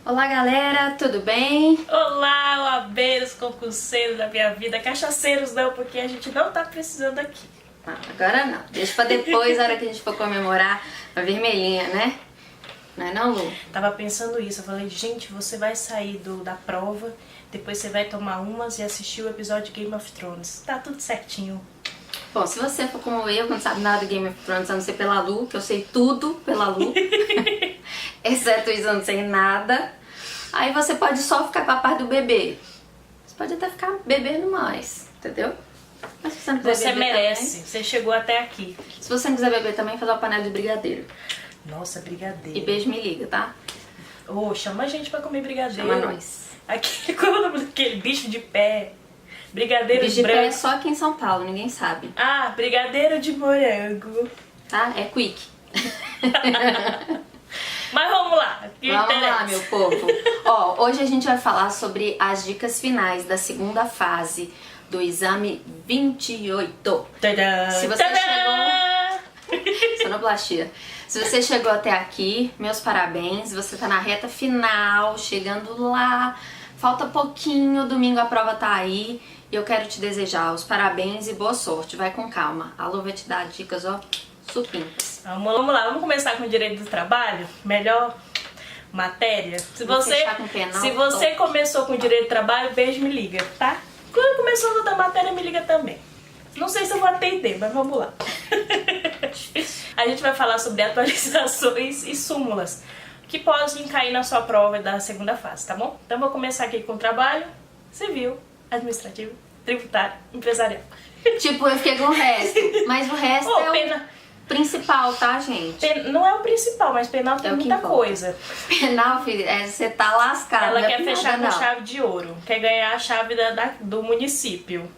Olá galera, tudo bem? Olá, OABeiros, concurseiros da minha vida, cachaceiros não, porque a gente não tá precisando aqui. Agora não, deixa pra depois, na hora que a gente for comemorar a vermelhinha, né? Não é não, Lu? Tava pensando isso, eu falei, gente, você vai sair da prova, depois você vai tomar umas e assistir o episódio de Game of Thrones. Tá tudo certinho. Bom, se você for como eu, que não sabe nada de Game of Thrones, a não ser pela Lu, que eu sei tudo pela Lu, exceto isso, eu não sei nada, aí você pode só ficar com a parte do bebê. Você pode até ficar bebendo mais, entendeu? Mas se você não quiser Você beber merece, também, você chegou até aqui. se você não quiser beber também, faz uma panela de brigadeiro. Nossa, brigadeiro. E beijo me liga, tá? Ô, chama a gente pra comer brigadeiro. Chama nós. Qual é o nome daquele bicho de pé? Brigadeiro Bicho de pé é branco. só aqui em São Paulo, ninguém sabe. Ah, brigadeiro de morango. Tá? É quick. Mas vamos lá. O que Vamos lá, interessa? meu povo. Ó, hoje a gente vai falar sobre as dicas finais da segunda fase do exame 28. Tadã! Se você Tadã! Sonoplastia. Se você chegou até aqui, meus parabéns. Você tá na reta final, chegando lá. Falta pouquinho, domingo a prova tá aí. E eu quero te desejar os parabéns e boa sorte. Vai com calma. A Lu vai te dar dicas, ó, supimpas. Vamos lá, vamos começar com o direito do trabalho? Melhor matéria. Se Vou você, fechar com penal, se você top. começou com direito do trabalho, beijo, me liga, tá? Quando começou a outra matéria, me liga também. Não sei se eu vou atender, mas vamos lá. A gente vai falar sobre atualizações e súmulas que podem cair na sua prova da segunda fase, tá bom? Então vou começar aqui com o trabalho civil, administrativo, tributário, empresarial. Tipo, eu fiquei com o resto. Mas o resto Ô, é pena. o principal, tá, gente? Não é o principal, mas penal tem É o que muita importa. coisa. Penal, filho, você tá lascado. Ela não é quer penal, fechar com não. chave de ouro, quer ganhar a chave do município.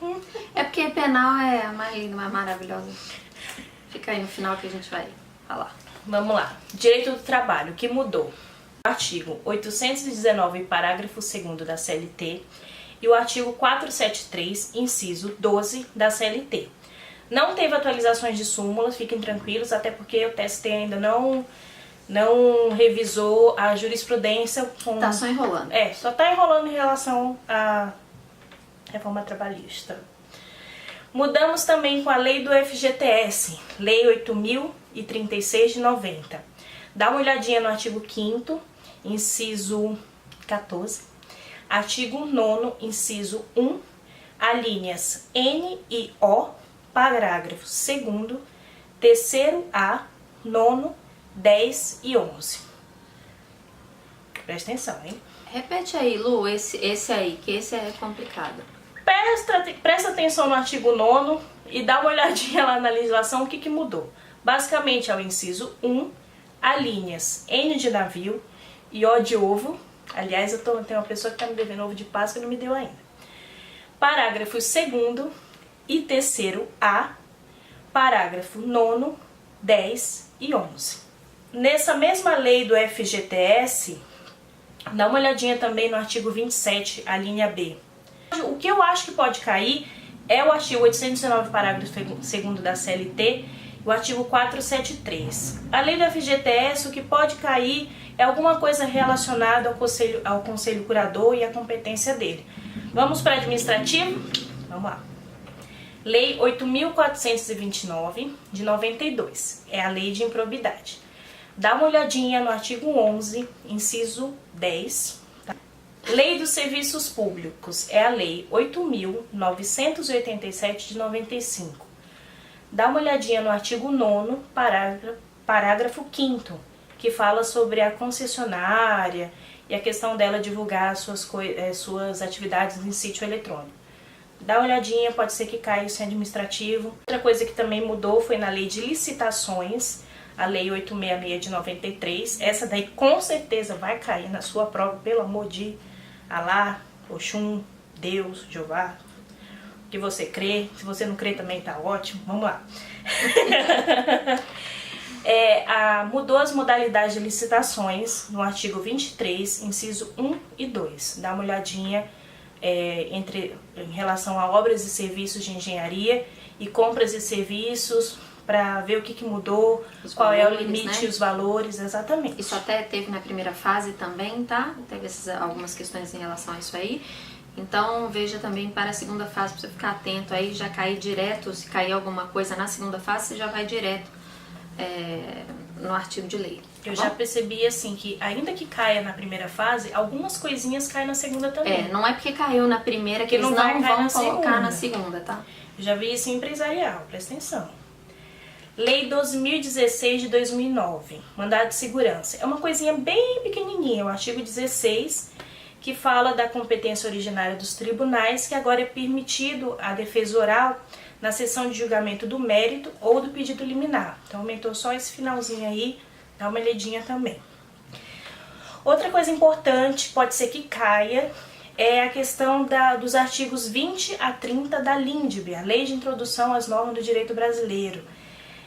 É porque penal é a mais linda, mais maravilhosa. Fica aí no final que a gente vai falar. Vamos lá. Direito do trabalho, o que mudou? O artigo 819, parágrafo 2º da CLT e o artigo 473, inciso 12 da CLT. Não teve atualizações de súmulas, fiquem tranquilos, até porque o TST ainda não revisou a jurisprudência com... Tá só enrolando. Só tá enrolando em relação à reforma trabalhista. Mudamos também com a lei do FGTS, Lei 8.036 de 90. Dá uma olhadinha no artigo 5º, inciso 14, artigo 9º, inciso 1, alíneas N e O, parágrafo 2º, 3º A, 9º, 10 e 11. Presta atenção, hein? Repete aí, Lu, esse aí, que esse é complicado. Presta atenção no artigo 9º e dá uma olhadinha lá na legislação, o que mudou. Basicamente é o inciso 1, alíneas N de navio e O de ovo. Aliás, tem uma pessoa que está me devendo ovo de Páscoa e não me deu ainda. Parágrafo 2º e 3º A, parágrafo 9º, 10 e 11. Nessa mesma lei do FGTS, dá uma olhadinha também no artigo 27, a linha B. O que eu acho que pode cair é o artigo 819, parágrafo 2º da CLT e o artigo 473. A lei do FGTS, o que pode cair é alguma coisa relacionada ao conselho curador e a competência dele. Vamos para administrativo? Vamos lá. Lei 8.429 de 92, é a lei de improbidade. Dá uma olhadinha no artigo 11, inciso 10. Lei dos Serviços Públicos, é a Lei 8.987 de 95. Dá uma olhadinha no artigo 9º, parágrafo 5º, que fala sobre a concessionária e a questão dela divulgar suas atividades em sítio eletrônico. Dá uma olhadinha, pode ser que caia isso em administrativo. Outra coisa que também mudou foi na Lei de Licitações, a Lei 866 de 93. Essa daí com certeza vai cair na sua prova, pelo amor de Alá, Oxum, Deus, Jeová, o que você crê. Se você não crê também tá ótimo. Vamos lá. Mudou as modalidades de licitações no artigo 23, inciso 1 e 2. Dá uma olhadinha em relação a obras e serviços de engenharia e compras e serviços para ver o que mudou, qual é o limite e os valores, exatamente. Isso até teve na primeira fase também, tá? Teve algumas questões em relação a isso aí. Então veja também para a segunda fase, para você ficar atento aí, já cair direto, se cair alguma coisa na segunda fase, você já vai direto no artigo de lei. Eu já percebi assim que ainda que caia na primeira fase, algumas coisinhas caem na segunda também. Não é porque caiu na primeira que eles não vão colocar na segunda, tá? Eu já vi isso em empresarial, presta atenção. Lei 12.016 de 2009, mandado de segurança. É uma coisinha bem pequenininha, o artigo 16, que fala da competência originária dos tribunais, que agora é permitido a defesa oral na sessão de julgamento do mérito ou do pedido liminar. Então aumentou só esse finalzinho aí, dá uma olhadinha também. Outra coisa importante, pode ser que caia, é a questão dos artigos 20 a 30 da LINDB, a Lei de Introdução às Normas do Direito Brasileiro.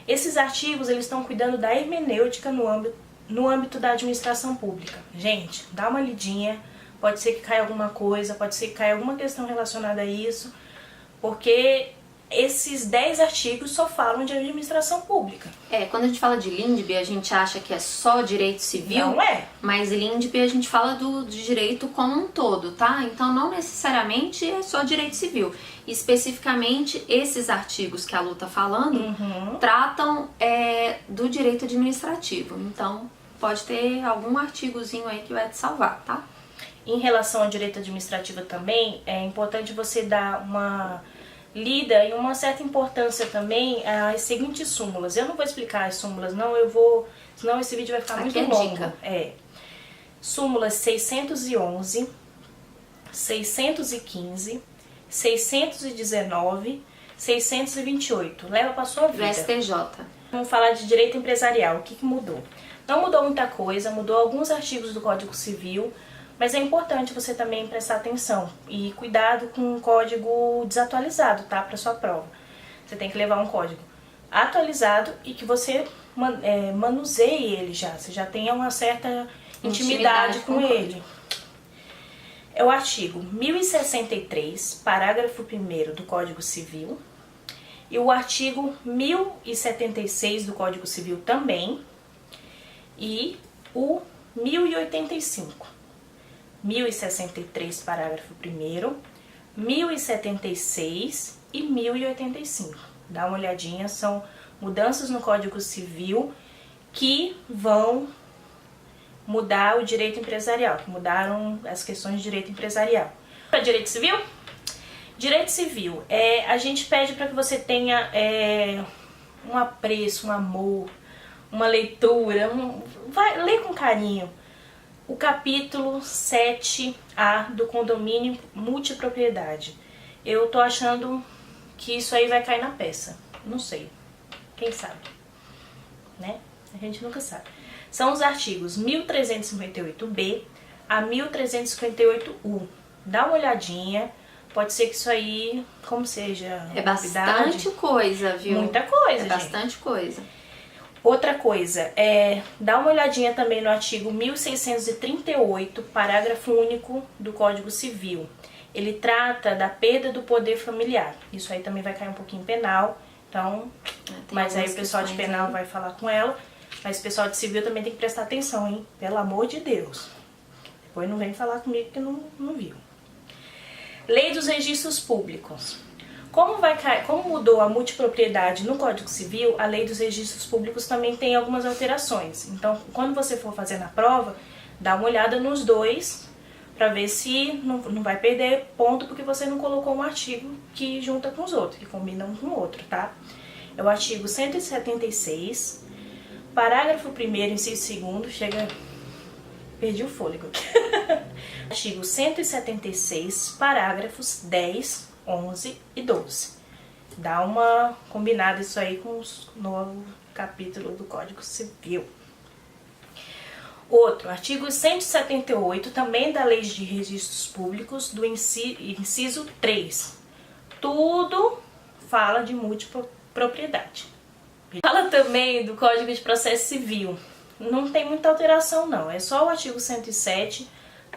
Esses artigos eles estão cuidando da hermenêutica no âmbito da administração pública. Gente, dá uma lidinha, pode ser que caia alguma coisa, pode ser que caia alguma questão relacionada a isso, porque esses 10 artigos só falam de administração pública. Quando a gente fala de LINDB, a gente acha que é só direito civil. Não é. Mas LINDB a gente fala do direito como um todo, tá? Então não necessariamente é só direito civil. Especificamente, esses artigos que a Lu tá falando tratam do direito administrativo. Então pode ter algum artigozinho aí que vai te salvar, tá? Em relação ao direito administrativo também, é importante você dar uma lida e uma certa importância também às seguintes súmulas. Eu não vou explicar as súmulas, não, senão esse vídeo vai ficar muito longo. Dica. Súmulas 611, 615, 619, 628. Leva para sua vida. Do STJ. Vamos falar de direito empresarial. O que mudou? Não mudou muita coisa, mudou alguns artigos do Código Civil, mas é importante você também prestar atenção e cuidado com um código desatualizado, tá? Para sua prova. Você tem que levar um código atualizado e que você manuseie ele já. Você já tenha uma certa intimidade com ele. É o artigo 1063, parágrafo 1º do Código Civil. E o artigo 1076 do Código Civil também. E o 1085. 1063, parágrafo 1º, 1076 e 1085. Dá uma olhadinha, são mudanças no Código Civil que vão mudar o direito empresarial, que mudaram as questões de direito empresarial. Para direito civil? Direito civil, a gente pede para que você tenha um apreço, um amor, uma leitura, vai ler com carinho. O capítulo 7A do condomínio multipropriedade. Eu tô achando que isso aí vai cair na peça. Não sei. Quem sabe? Né? A gente nunca sabe. São os artigos 1358B a 1358U. Dá uma olhadinha. Pode ser que isso aí, como seja... É bastante coisa, viu? Muita coisa, gente. Bastante coisa. Outra coisa, dá uma olhadinha também no artigo 1638, parágrafo único do Código Civil. Ele trata da perda do poder familiar. Isso aí também vai cair um pouquinho em penal, então, mas aí o pessoal de penal vai falar com ela, mas o pessoal de civil também tem que prestar atenção, hein? Pelo amor de Deus. Depois não vem falar comigo que não viu. Lei dos registros públicos. Como mudou a multipropriedade no Código Civil, a Lei dos Registros Públicos também tem algumas alterações. Então, quando você for fazer na prova, dá uma olhada nos dois para ver se não vai perder ponto porque você não colocou um artigo que junta com os outros, que combina um com o outro, tá? É o artigo 176, parágrafo 1º, inciso 2º, perdi o fôlego. Artigo 176, parágrafos 10, 11 e 12. Dá uma combinada isso aí com os novos capítulos do Código Civil. Outro, artigo 178, também da Lei de Registros Públicos, do inciso 3. Tudo fala de multipropriedade. Fala também do Código de Processo Civil. Não tem muita alteração não, é só o artigo 107,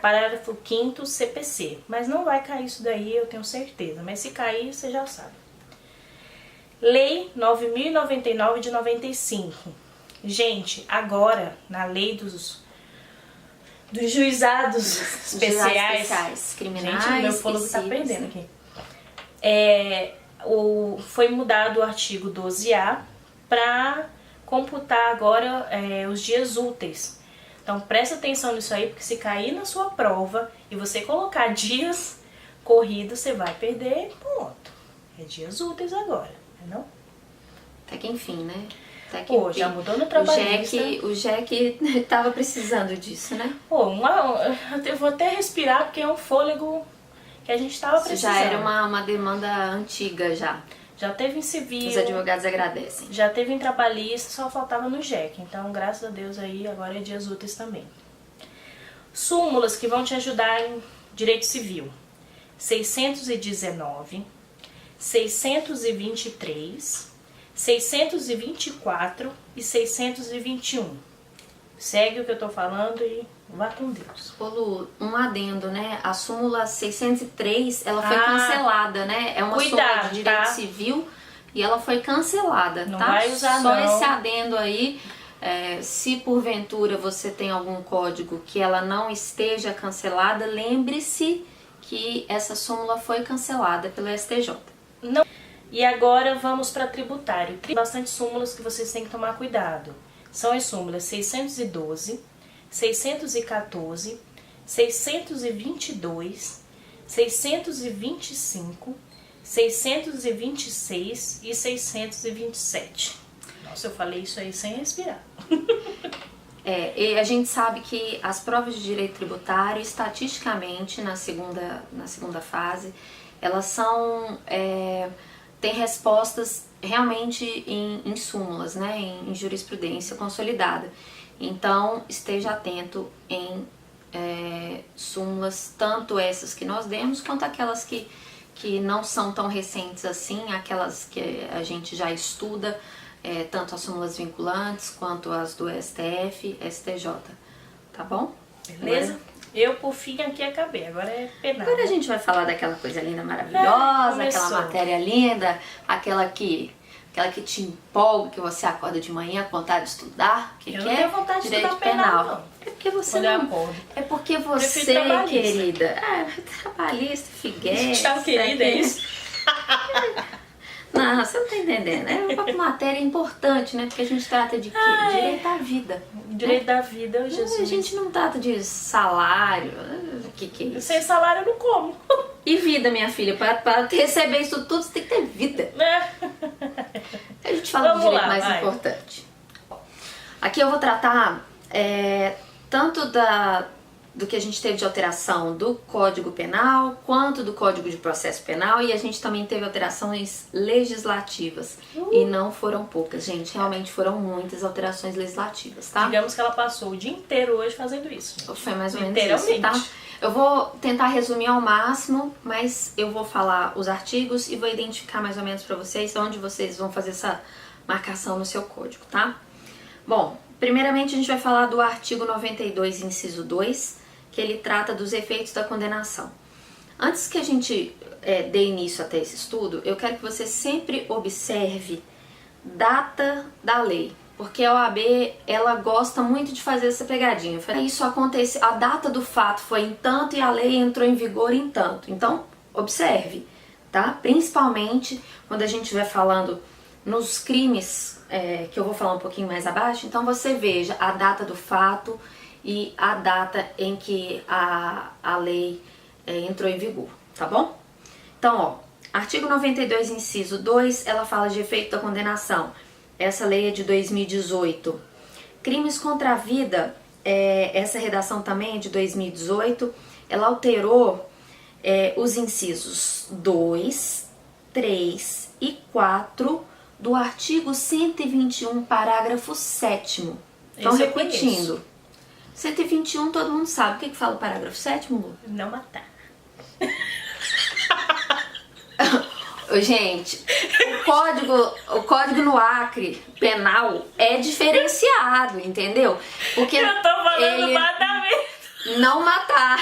parágrafo 5º CPC. Mas não vai cair isso daí, eu tenho certeza. Mas se cair, você já sabe. Lei 9.099 de 95. Gente, agora, na lei dos juizados especiais, criminais, gente, meu fôlego tá perdendo aqui. Foi mudado o artigo 12A para computar agora os dias úteis. Então presta atenção nisso aí, porque se cair na sua prova e você colocar dias corridos, você vai perder ponto. É dias úteis agora, não? Até que enfim, né? Até que Pô, já mudou no trabalhista. O Jack tava precisando disso, né? Pô, eu vou até respirar, porque é um fôlego que a gente tava Isso precisando. já era uma demanda antiga já. Já teve em civil. Os advogados agradecem. Já teve em trabalhista, só faltava no JEC. Então, graças a Deus aí, agora é dias úteis também. Súmulas que vão te ajudar em direito civil. 619, 623, 624 e 621. Segue o que eu tô falando e vá com Deus. Ô Lu, um adendo, né? A súmula 603, ela foi cancelada, né? É uma súmula de direito civil e ela foi cancelada, não tá? Vai usar, Só não. esse adendo aí, se porventura você tem algum código que ela não esteja cancelada, lembre-se que essa súmula foi cancelada pelo STJ. Não. E agora vamos para tributário. Tem bastante súmulas que vocês têm que tomar cuidado. São as súmulas 612, 614, 622, 625, 626 e 627. Nossa, eu falei isso aí sem respirar. E a gente sabe que as provas de direito tributário, estatisticamente, na segunda fase, elas são... tem respostas realmente em súmulas, né, em jurisprudência consolidada. Então, esteja atento em súmulas, tanto essas que nós demos, quanto aquelas que não são tão recentes assim, aquelas que a gente já estuda, tanto as súmulas vinculantes, quanto as do STF, STJ, tá bom? Beleza? Eu, por fim, aqui acabei. Agora é penal. Agora a gente vai falar daquela coisa linda, maravilhosa, aquela matéria linda, aquela que te empolga, que você acorda de manhã com vontade de estudar. Eu não tenho vontade de estudar penal, não. É porque você Quando não... eu acordo. É porque você, trabalhista. querida... trabalhista, figuete... Tchau, querida, é isso? Não, você não tá entendendo. É uma matéria importante, né? Porque a gente trata de quê? Direito à vida. Direito da vida, Jesus. A gente não trata de salário. O que é isso? Sem salário eu não como. E vida, minha filha. Para receber isso tudo, você tem que ter vida. A gente fala do direito mais importante. Aqui eu vou tratar tanto do que a gente teve de alteração do Código Penal, quanto do Código de Processo Penal, e a gente também teve alterações legislativas. E não foram poucas, gente, realmente foram muitas alterações legislativas, tá? Digamos que ela passou o dia inteiro hoje fazendo isso. Foi mais ou menos isso, tá? Eu vou tentar resumir ao máximo, mas eu vou falar os artigos e vou identificar mais ou menos pra vocês onde vocês vão fazer essa marcação no seu código, tá? Bom, primeiramente a gente vai falar do artigo 92, inciso 2, que ele trata dos efeitos da condenação. Antes que a gente dê início até esse estudo, eu quero que você sempre observe data da lei, porque a OAB, ela gosta muito de fazer essa pegadinha. Isso acontece, a data do fato foi em tanto e a lei entrou em vigor em tanto. Então, observe, tá? Principalmente quando a gente estiver falando nos crimes, que eu vou falar um pouquinho mais abaixo, então você veja a data do fato e a data em que a lei entrou em vigor, tá bom? Então, ó, artigo 92, inciso 2, ela fala de efeito da condenação. Essa lei é de 2018. Crimes contra a vida, essa redação também é de 2018, ela alterou os incisos 2, 3 e 4 do artigo 121, parágrafo 7º. Então, repetindo. 121, todo mundo sabe. O que fala o parágrafo 7º, Lu? Não matar. Gente, o código no Acre penal é diferenciado, entendeu? Porque eu tô falando matamento. Não matar.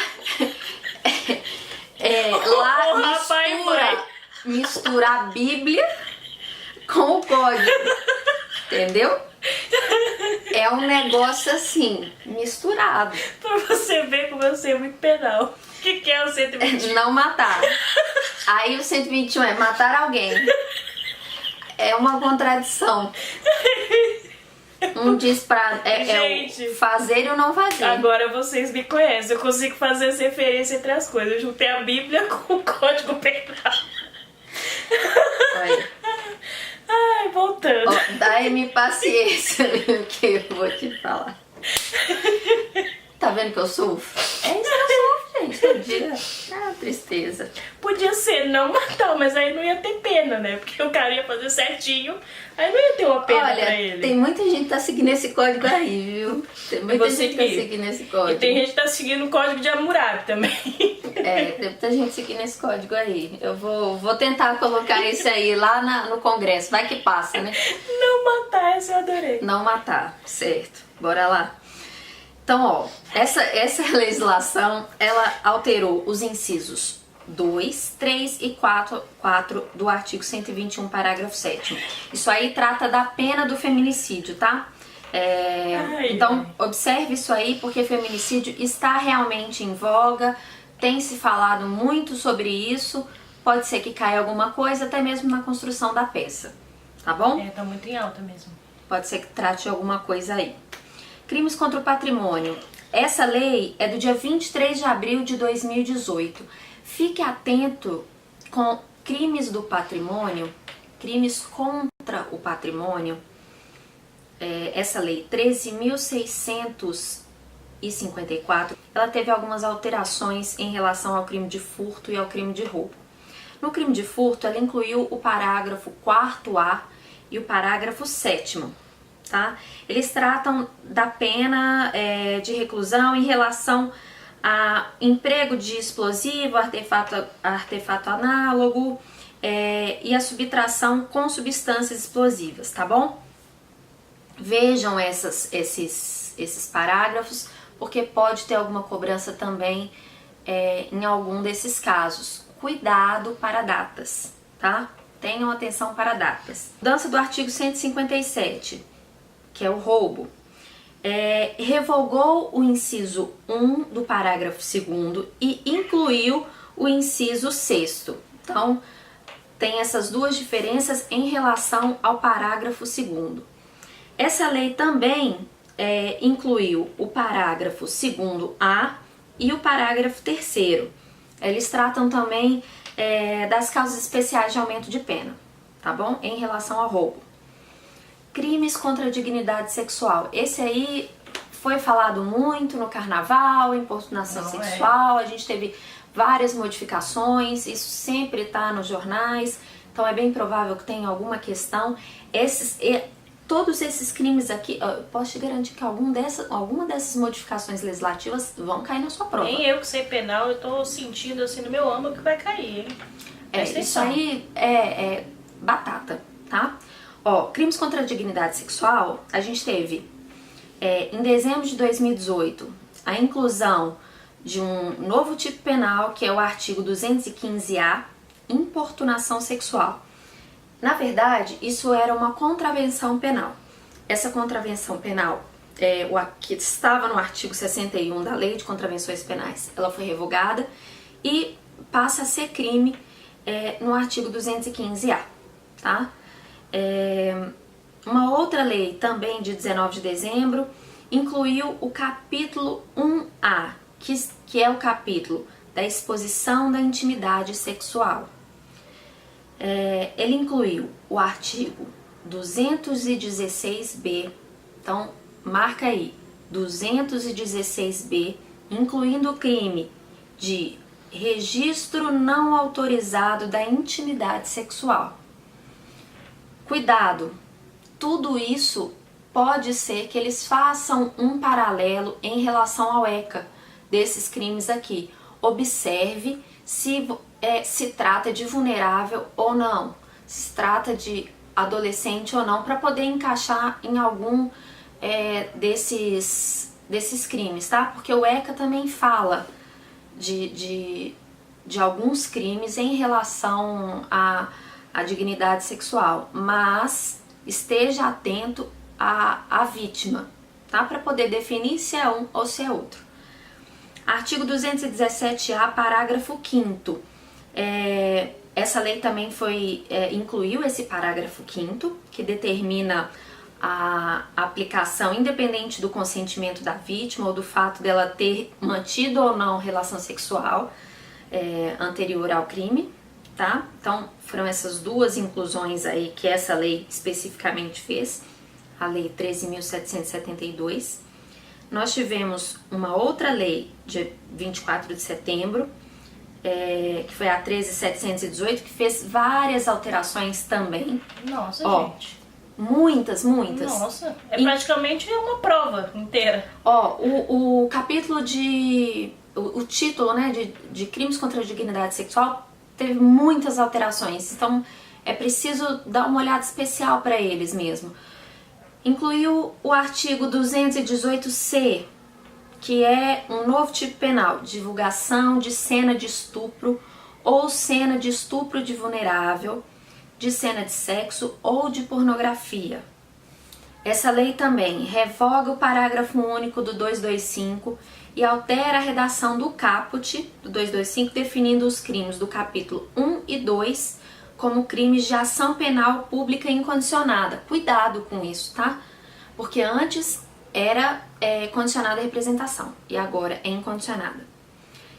Lá mistura a Bíblia com o código. Entendeu? É um negócio assim, misturado. Pra você ver como eu sei muito penal. O que é o 121? Não matar. Aí o 121 é matar alguém. É uma contradição. Um diz pra... Gente, o fazer e o não fazer. Agora vocês me conhecem. Eu consigo fazer essa referência entre as coisas. Eu juntei a Bíblia com o Código Penal. Aí. Ai, voltando. Ó, dai-me paciência, que eu vou te falar. Tá vendo que eu sofro? É isso que eu sofro, gente, todo dia. Ah, tristeza. Podia ser não matar, mas aí não ia ter pena, né? Porque o cara ia fazer certinho, aí não ia ter uma pena Olha, pra ele. tem muita gente que tá seguindo esse código aí, viu? Tem muita gente que tá seguindo esse código. E tem gente que tá seguindo o código de Hammurabi também. É, tem muita gente seguindo esse código aí. Eu vou tentar colocar esse aí lá no Congresso. Vai que passa, né? Não matar, essa eu adorei. Não matar, certo. Bora lá. Então, ó, essa legislação, ela alterou os incisos 2, 3 e 4 do artigo 121, parágrafo 7º. Isso aí trata da pena do feminicídio, tá? Então, observe isso aí, porque feminicídio está realmente em voga, tem se falado muito sobre isso, pode ser que caia alguma coisa, até mesmo na construção da peça, tá bom? Tá muito em alta mesmo. Pode ser que trate alguma coisa aí. Crimes contra o patrimônio. Essa lei é do dia 23 de abril de 2018. Fique atento com crimes do patrimônio, crimes contra o patrimônio. Essa lei 13.654, ela teve algumas alterações em relação ao crime de furto e ao crime de roubo. No crime de furto, ela incluiu o parágrafo 4A e o parágrafo 7º. Tá? Eles tratam da pena de reclusão em relação a emprego de explosivo, artefato análogo e a subtração com substâncias explosivas, tá bom? Vejam esses parágrafos, porque pode ter alguma cobrança também em algum desses casos. Cuidado para datas, tá? Tenham atenção para datas. Mudança do artigo 157. Que é o roubo, revogou o inciso 1 do parágrafo 2º e incluiu o inciso 6º. Então, tem essas duas diferenças em relação ao parágrafo 2º. Essa lei também incluiu o parágrafo 2º-A e o parágrafo 3º. Eles tratam também das causas especiais de aumento de pena, tá bom? Em relação ao roubo. Crimes contra a dignidade sexual. Esse aí foi falado muito no carnaval, importunação sexual, a gente teve várias modificações, isso sempre está nos jornais, então é bem provável que tenha alguma questão. Todos esses crimes aqui, eu posso te garantir que alguma dessas modificações legislativas vão cair na sua prova. Nem eu que sei penal, eu tô sentindo assim no meu âmago que vai cair, hein? Isso aí é batata, tá? Ó, crimes contra a dignidade sexual, a gente teve, em dezembro de 2018, a inclusão de um novo tipo penal, que é o artigo 215-A, importunação sexual. Na verdade, isso era uma contravenção penal. Essa contravenção penal, que estava no artigo 61 da Lei de Contravenções Penais, ela foi revogada e passa a ser crime no artigo 215-A, tá? Uma outra lei, também de 19 de dezembro, incluiu o capítulo 1A, que é o capítulo da exposição da intimidade sexual. Ele incluiu o artigo 216B, então marca aí, 216B, incluindo o crime de registro não autorizado da intimidade sexual. Cuidado, tudo isso pode ser que eles façam um paralelo em relação ao ECA desses crimes aqui. Observe se trata de vulnerável ou não, se trata de adolescente ou não, para poder encaixar em algum desses crimes, tá? Porque o ECA também fala de alguns crimes em relação a a dignidade sexual, mas esteja atento à vítima, tá? Para poder definir se é um ou se é outro. Artigo 217-A, parágrafo 5º. Essa lei também incluiu esse parágrafo 5º, que determina a aplicação independente do consentimento da vítima ou do fato dela ter mantido ou não relação sexual anterior ao crime, tá? Então, foram essas duas inclusões aí que essa lei especificamente fez, a Lei 13.772. Nós tivemos uma outra lei de 24 de setembro, que foi a 13.718, que fez várias alterações também. Nossa, gente. Muitas. Nossa, praticamente uma prova inteira. O capítulo o título, né, de crimes contra a dignidade sexual teve muitas alterações, então é preciso dar uma olhada especial para eles mesmo. Incluiu o artigo 218-C, que é um novo tipo penal, divulgação de cena de estupro ou cena de estupro de vulnerável, de cena de sexo ou de pornografia. Essa lei também revoga o parágrafo único do 225 e altera a redação do caput do 225, definindo os crimes do capítulo 1 e 2 como crimes de ação penal pública incondicionada. Cuidado com isso, tá? Porque antes era condicionada à representação e agora é incondicionada.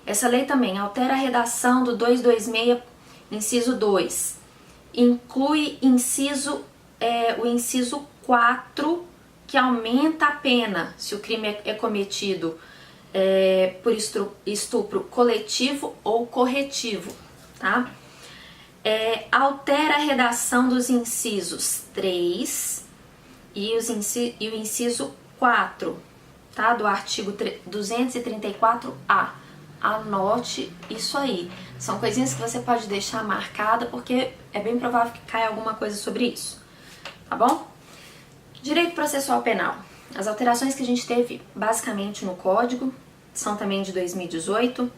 Essa lei também altera a redação do 226, inciso 2. Inclui o inciso 4, que aumenta a pena se o crime é cometido por estupro coletivo ou corretivo, tá? Altera a redação dos incisos 3 e o inciso 4, tá? Do artigo 234-A. Anote isso aí. São coisinhas que você pode deixar marcada, porque é bem provável que caia alguma coisa sobre isso, tá bom? Direito processual penal. As alterações que a gente teve basicamente no Código são também de 2018.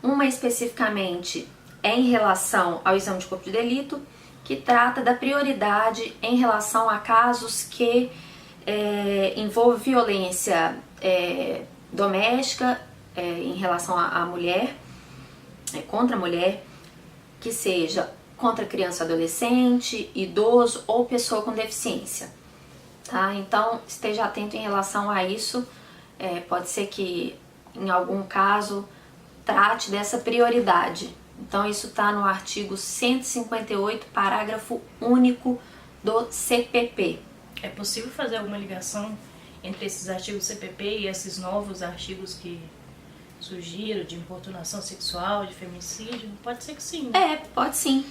Uma especificamente é em relação ao exame de corpo de delito, que trata da prioridade em relação a casos que envolvem violência doméstica em relação à mulher, contra a mulher, que seja contra criança, adolescente, idoso ou pessoa com deficiência. Tá? Então, esteja atento em relação a isso. Pode ser que, em algum caso, trate dessa prioridade. Então, isso está no artigo 158, parágrafo único do CPP. É possível fazer alguma ligação entre esses artigos do CPP e esses novos artigos que surgiram de importunação sexual, de feminicídio? Pode ser que sim. Pode sim.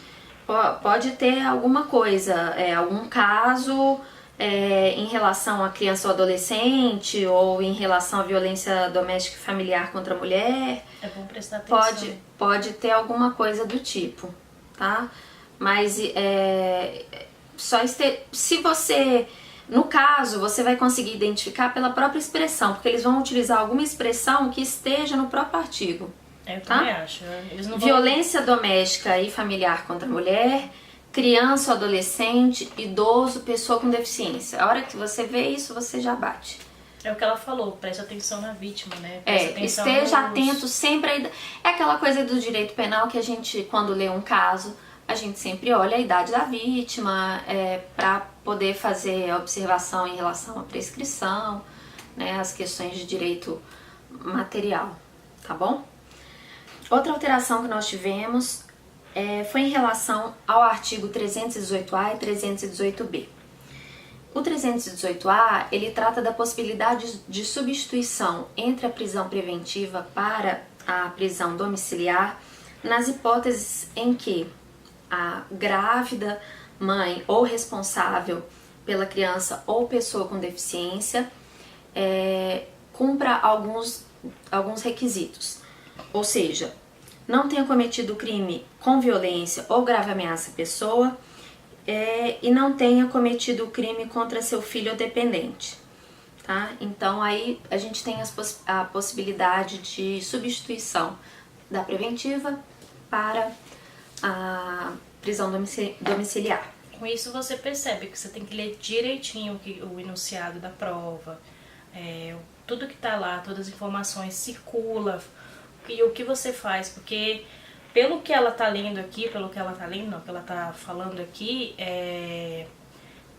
Pode ter alguma coisa, algum caso em relação a criança ou adolescente, ou em relação à violência doméstica e familiar contra a mulher. É bom prestar atenção. Pode ter alguma coisa do tipo, tá? Mas se você, no caso, você vai conseguir identificar pela própria expressão, porque eles vão utilizar alguma expressão que esteja no próprio artigo. Eu também acho. Eles não Violência doméstica e familiar contra a mulher, criança ou adolescente, idoso, pessoa com deficiência. A hora que você vê isso, você já bate. É o que ela falou, preste atenção na vítima, né? Esteja atento sempre. É aquela coisa do direito penal que a gente, quando lê um caso, a gente sempre olha a idade da vítima para poder fazer a observação em relação à prescrição, né, as questões de direito material, tá bom? Outra alteração que nós tivemos foi em relação ao artigo 318-A e 318-B. O 318-A, ele trata da possibilidade de substituição entre a prisão preventiva para a prisão domiciliar nas hipóteses em que a grávida, mãe ou responsável pela criança ou pessoa com deficiência cumpra alguns requisitos. Ou seja, não tenha cometido o crime com violência ou grave ameaça à pessoa e não tenha cometido o crime contra seu filho ou dependente. Tá? Então aí a gente tem a possibilidade de substituição da preventiva para prisão domiciliar. Com isso você percebe que você tem que ler direitinho o enunciado da prova, tudo que tá lá, todas as informações, circula, e o que você faz, porque pelo que ela tá lendo aqui, pelo que ela tá falando aqui,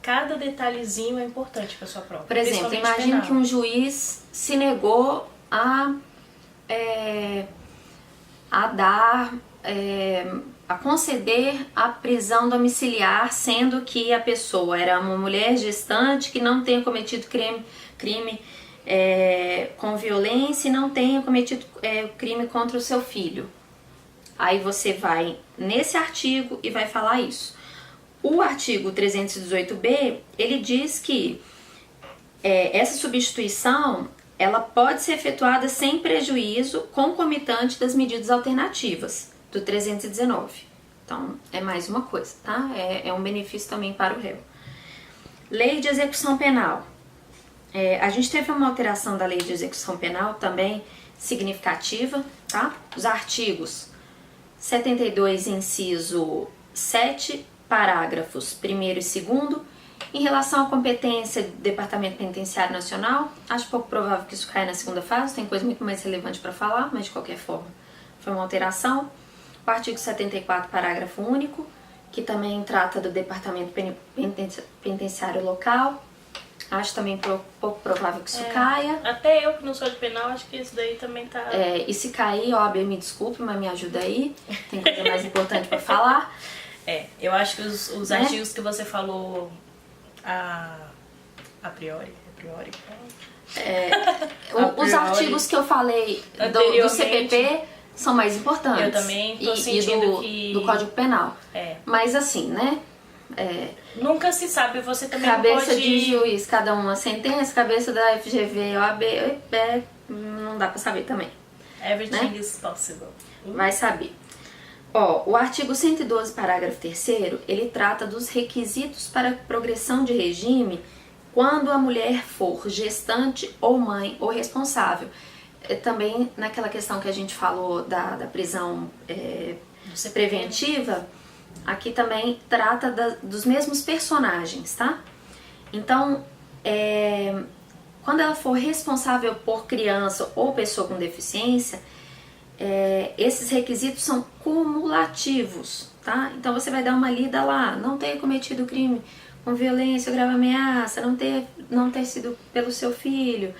cada detalhezinho é importante para sua prova. Por exemplo, imagine que um juiz se negou a conceder a prisão domiciliar, sendo que a pessoa era uma mulher gestante que não tenha cometido crime com violência e não tenha cometido crime contra o seu filho. Aí você vai nesse artigo e vai falar isso. O artigo 318b, ele diz que essa substituição ela pode ser efetuada sem prejuízo concomitante das medidas alternativas do 319. Então, é mais uma coisa, tá? É um benefício também para o réu. Lei de execução penal. A gente teve uma alteração da lei de execução penal também significativa, tá? Os artigos 72, inciso 7, parágrafos 1º e 2º, em relação à competência do Departamento Penitenciário Nacional, acho pouco provável que isso caia na segunda fase, tem coisa muito mais relevante para falar, mas de qualquer forma foi uma alteração. O artigo 74, parágrafo único, que também trata do Departamento Penitenciário Local, acho também pouco provável que isso caia. Até eu que não sou de penal, acho que isso daí também tá... E se cair, OAB, me desculpe, mas me ajuda aí, tem coisa mais importante para falar. Eu acho que os artigos que você falou a priori. Os artigos que eu falei do CPP são mais importantes. Eu também tô sentindo do Código Penal. Mas assim, né? Nunca se sabe, você também cabeça pode... de juiz, cada uma sentença, cabeça da FGV, OAB, não dá pra saber também. Everything is possible. Vai saber. O artigo 112, parágrafo 3º, ele trata dos requisitos para progressão de regime quando a mulher for gestante ou mãe ou responsável. Também naquela questão que a gente falou da prisão preventiva, aqui também trata dos mesmos personagens, tá? Então, quando ela for responsável por criança ou pessoa com deficiência, esses requisitos são cumulativos, tá? Então você vai dar uma lida lá, não ter cometido crime com violência ou grave ameaça, não ter sido pelo seu filho,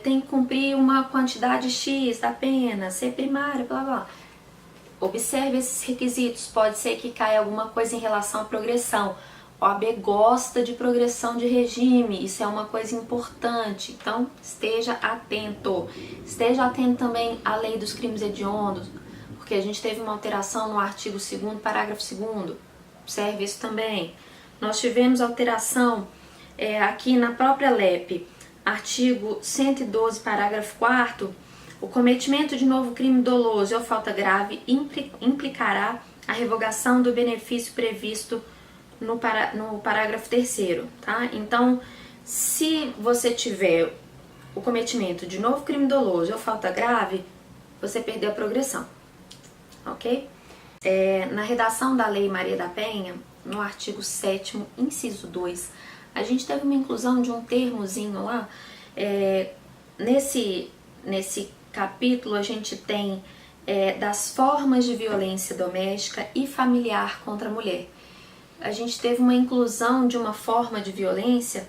tem que cumprir uma quantidade X da pena, ser primário, blá blá. Observe esses requisitos, pode ser que caia alguma coisa em relação à progressão. O OAB gosta de progressão de regime, isso é uma coisa importante, então esteja atento. Esteja atento também à lei dos crimes hediondos, porque a gente teve uma alteração no artigo 2º, parágrafo 2º, observe isso também. Nós tivemos alteração aqui na própria LEP, artigo 112, parágrafo 4º, o cometimento de novo crime doloso ou falta grave implicará a revogação do benefício previsto no parágrafo 3º, tá? Então, se você tiver o cometimento de novo crime doloso ou falta grave, você perdeu a progressão, ok? Na redação da Lei Maria da Penha, no artigo 7º, inciso 2, a gente teve uma inclusão de um termozinho lá. Nesse capítulo a gente tem das formas de violência doméstica e familiar contra a mulher. A gente teve uma inclusão de uma forma de violência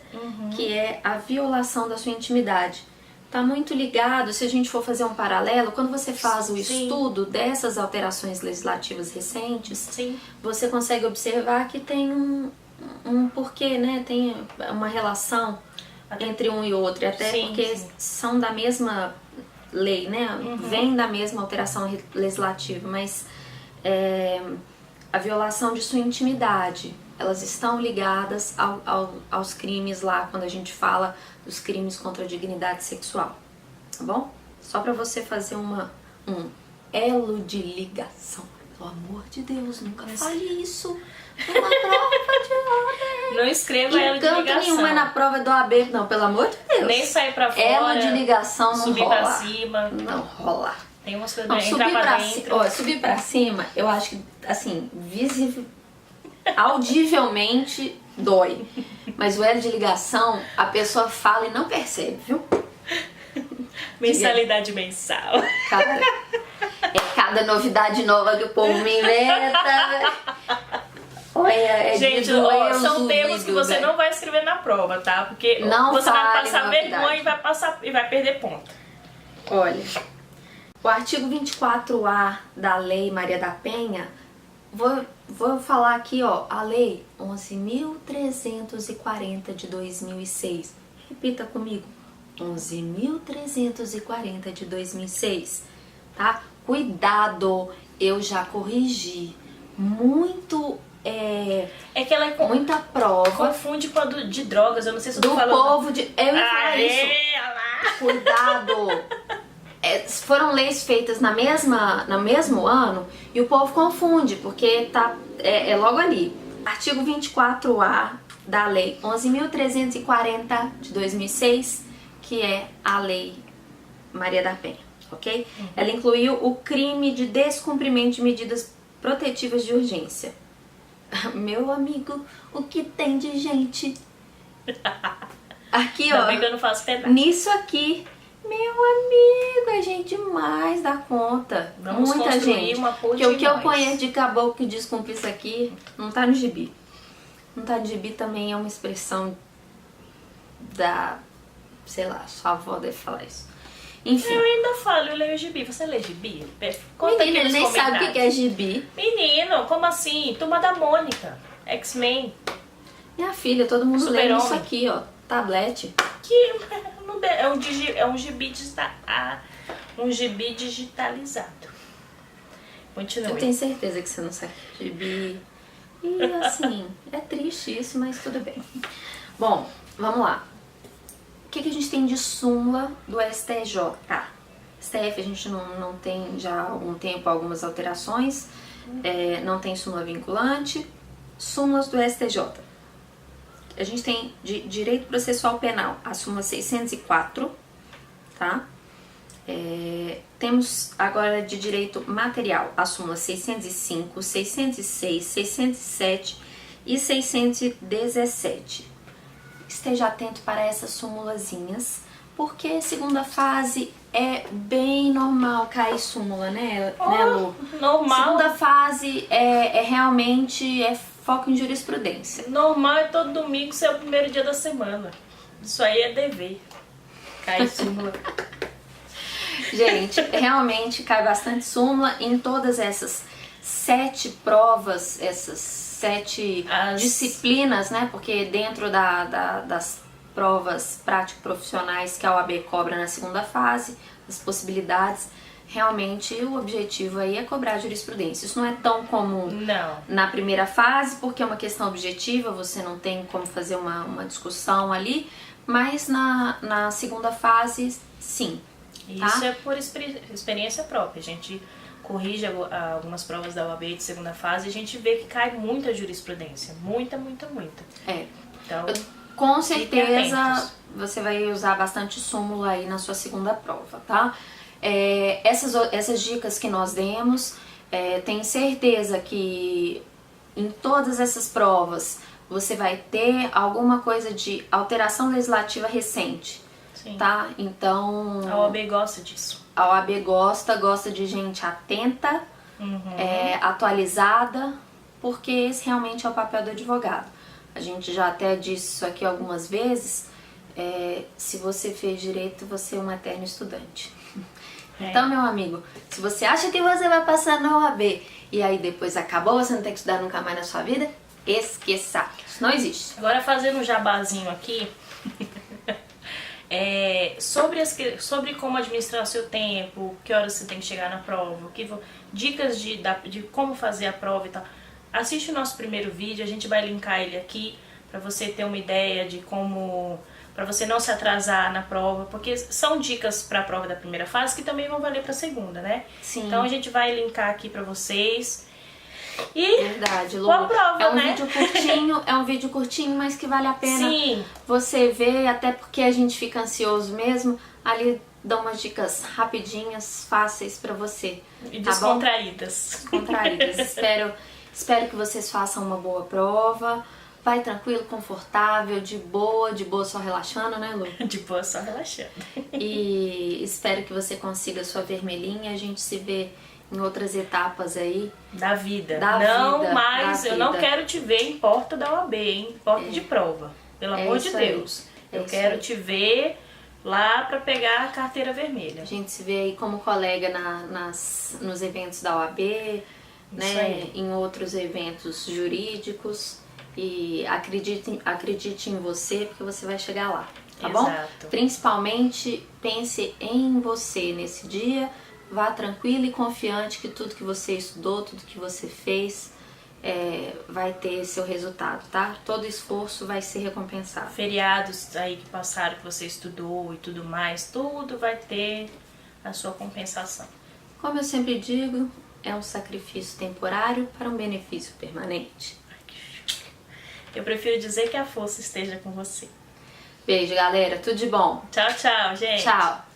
que é a violação da sua intimidade. Está muito ligado, se a gente for fazer um paralelo, quando você faz o estudo dessas alterações legislativas recentes, você consegue observar que tem um porquê, né? Tem uma relação entre um e outro, até porque são da mesma lei, né? Vem da mesma alteração legislativa, mas a violação de sua intimidade, elas estão ligadas aos crimes lá, quando a gente fala dos crimes contra a dignidade sexual, tá bom? Só pra você fazer um elo de ligação. Pelo amor de Deus, nunca fale isso numa prova de OAB. Não escreva elo de ligação. Nenhuma é na prova do OAB, não, pelo amor de Deus. Nem sair pra fora. Elo de ligação não subir rola. Pra cima. Não rola. Tem umas coisas Não, pra entrar pra dentro. subir pra cima, eu acho que, assim, audivelmente dói. Mas o L de ligação, a pessoa fala e não percebe, viu? Mensalidade mensal. Cada novidade nova que o povo me inventa. Olha, gente, são termos que você não vai escrever na prova, tá? Porque não você vai passar novidade. vergonha e vai perder ponto. Olha, o artigo 24A da Lei Maria da Penha, vou falar aqui, ó, a Lei 11.340 de 2006. Repita comigo, 11.340 de 2006, tá? Cuidado, eu já corrigi muito, É que ela muita prova confunde com a de drogas, eu não sei se eu tô do falando. povo de... Eu ia falar isso. Cuidado! Foram leis feitas no mesmo ano e o povo confunde, porque é logo ali. Artigo 24A da Lei 11.340 de 2006, que é a Lei Maria da Penha, ok? Ela incluiu o crime de descumprimento de medidas protetivas de urgência. Meu amigo, o que tem de gente? Aqui, Ainda ó. bem que eu não faço pedaço. Nisso aqui, meu amigo, é gente demais da conta. Vamos Muita construir gente. uma ponte Porque o que eu demais. conheço de caboclo que descumpre isso aqui, não tá no gibi. Não tá no gibi também é uma expressão da... Sei lá, sua avó deve falar isso. Enfim. Eu ainda falo, eu leio gibi. Você lê gibi? Conta Menino, aqui ele nos nem sabe o comentários. que é gibi. Menino, como assim? Turma da Mônica, X-Men. Minha filha, todo mundo lê Super-Homem. isso aqui, ó. Tablete. Que é um gibi digitalizado. Continue. Eu tenho certeza que você não sabe gibi. E assim, é triste isso, mas tudo bem. Bom, vamos lá. O que a gente tem de súmula do STJ? STF a gente não tem já há algum tempo algumas alterações, não tem súmula vinculante. Súmulas do STJ. A gente tem de direito processual penal a súmula 604, tá? Temos agora de direito material a súmula 605, 606, 607 e 617. Esteja atento para essas súmulazinhas, porque segunda fase é bem normal cair súmula, né Lu? Normal. Segunda fase realmente foco em jurisprudência. Normal é todo domingo ser o primeiro dia da semana. Isso aí é dever. Cai súmula. Gente, realmente cai bastante súmula em todas essas 7 provas, essas 7 disciplinas, né? Porque dentro das provas prático-profissionais que a OAB cobra na segunda fase, as possibilidades, realmente o objetivo aí é cobrar jurisprudência. Isso não é tão comum na primeira fase, porque é uma questão objetiva, você não tem como fazer uma discussão ali, mas na segunda fase, sim. Isso é por experiência própria. A gente corrige algumas provas da OAB de segunda fase e a gente vê que cai muita jurisprudência. Muita. Então, com certeza você vai usar bastante súmula aí na sua segunda prova, tá? Essas dicas que nós demos, tenho certeza que em todas essas provas você vai ter alguma coisa de alteração legislativa recente. sim. Tá? Então... A OAB gosta disso. A OAB gosta de gente atenta, atualizada, porque esse realmente é o papel do advogado. A gente já até disse isso aqui algumas vezes, se você fez direito, você é um eterno estudante. Então, meu amigo, se você acha que você vai passar na OAB e aí depois acabou, você não tem que estudar nunca mais na sua vida, esqueça. Isso não existe. Agora, fazendo um jabazinho aqui, sobre como administrar o seu tempo, que horas você tem que chegar na prova, dicas de como fazer a prova e tal. Assiste o nosso primeiro vídeo, a gente vai linkar ele aqui para você ter uma ideia de como, para você não se atrasar na prova, porque são dicas para a prova da primeira fase que também vão valer para a segunda, né? Sim. Então a gente vai linkar aqui para vocês. E verdade, Lu. boa prova, é um vídeo curtinho, mas que vale a pena Sim. você ver, até porque a gente fica ansioso mesmo. Ali dou umas dicas rapidinhas, fáceis pra você. E tá descontraídas. bom? Descontraídas. Espero que vocês façam uma boa prova. Vai tranquilo, confortável, de boa, só relaxando, né, Lu? De boa, só relaxando. E espero que você consiga sua vermelhinha. A gente se vê em outras etapas aí. Da vida. Da não, vida, mas da eu não vida. quero te ver em porta da OAB, hein? Porta de prova. Pelo amor de isso aí. Deus. É Eu isso quero aí. te ver lá pra pegar a carteira vermelha. A gente se vê aí como colega nos eventos da OAB, né? aí. Em outros eventos jurídicos. E acredite em você, porque você vai chegar lá, tá bom? Exato. Principalmente pense em você nesse dia. Vá tranquilo e confiante que tudo que você estudou, tudo que você fez vai ter seu resultado, tá? Todo esforço vai ser recompensado. Feriados aí que passaram, que você estudou e tudo mais, tudo vai ter a sua compensação. Como eu sempre digo, é um sacrifício temporário para um benefício permanente. Eu prefiro dizer que a força esteja com você. Beijo, galera. Tudo de bom. Tchau, tchau, gente. Tchau.